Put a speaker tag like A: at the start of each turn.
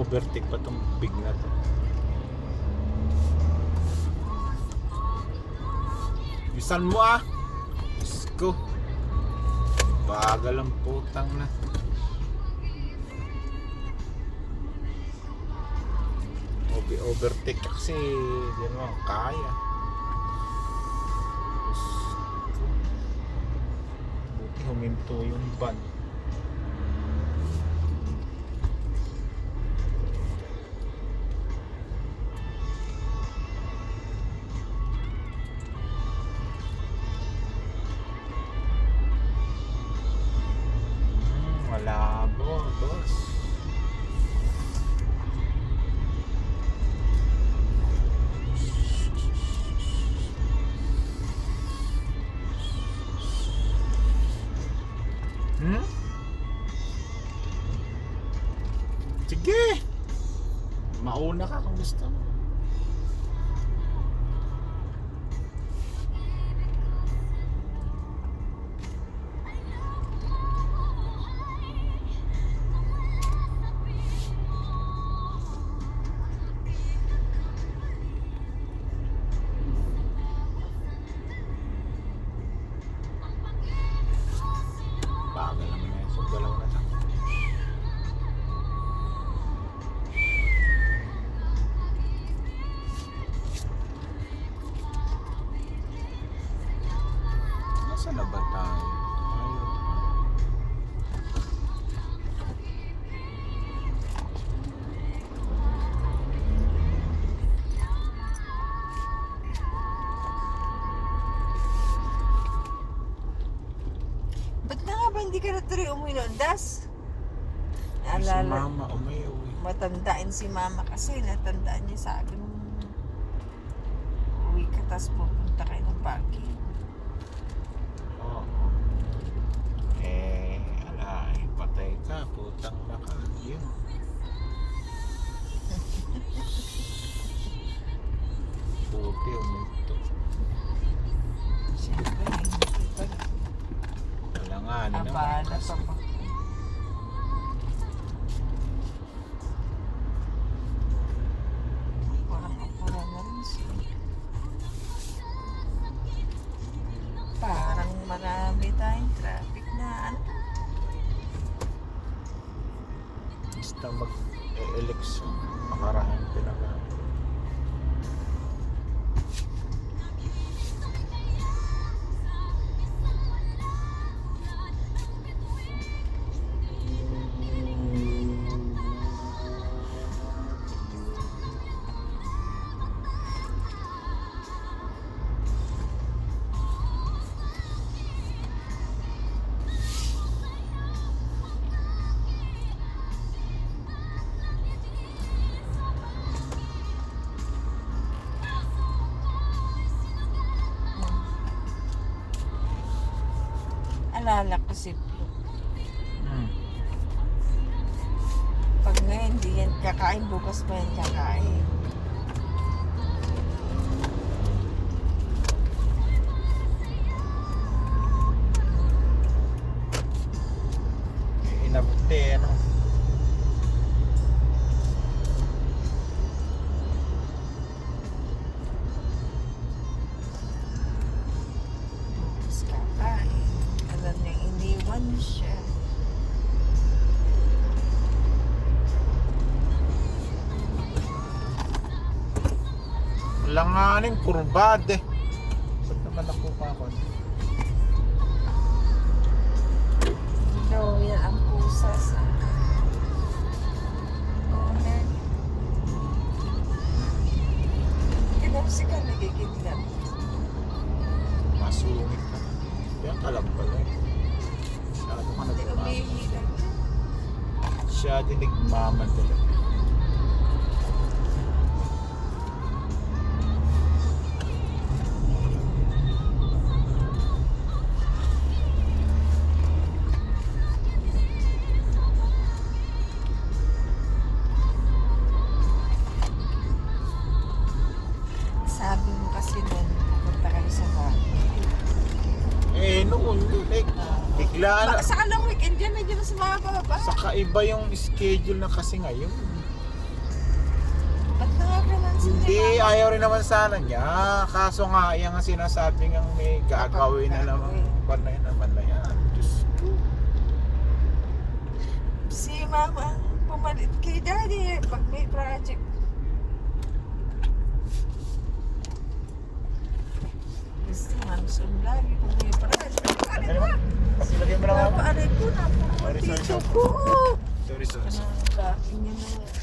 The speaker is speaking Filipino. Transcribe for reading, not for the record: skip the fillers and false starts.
A: Overtake pa tong big na to. Bisan mo ah. Let's go. Bagal ang putang na. Overtake kasi di naman kaya. Buti huminto yung van. Malabo, boss. Sige. Mauna ka kung gusto mo. Bagal naman na yun. So, dalawa na tayo. Nasaan na ba tayo? Ayun.
B: Ba't na nga ba hindi ka na tuloy umuwi noon, Das?
A: Si mama umiuwi.
B: Matandaan si mama kasi natandaan niya sa akin nung uwi ka tas pupunta kayo ng Baguio.
A: Oo. Ala, patay ka. Putang na ka. Yun. Puti, umunto.
B: Siyempre, hindi pa.
A: Wala nga, ano naman.
B: Abala
A: Kasi,
B: pa pa. Parang apura na rin siya. Parang marami tayong traffic na ano.
A: basta mag-election, makarahan pinag-
B: Alala ko si Flo.
A: Hmm.
B: Pag ngayon hindi yan kakain, bukas pa yan kakain.
A: Inabte, ano?
B: Bukas kakain. Alam niya, iniwan siya.
A: Langanin, kurbade. Saan naman ako pa ako?
B: No, yan ang pusa sa owner. Kinapsi ka nagigidlap.
A: Masungit ka. Yan alam pala eh. Masyado ka
B: Hindi
A: nagmamahal.
B: umihilang.
A: Siya din nagmamadala.
B: Sabi mo kasi nun, pupunta kayo sa bahay.
A: Noon, like, bigla na.
B: Baka sa alang weekend yan, medyo mas makakababa.
A: Saka iba yung schedule na kasi ngayon. ayaw rin naman sana niya. Kaso nga, yan ang sinasabi ng may gagawin na naman. Panay naman na yan. Diyos ko.
B: Si mama ang pumalit kay daddy pag may project.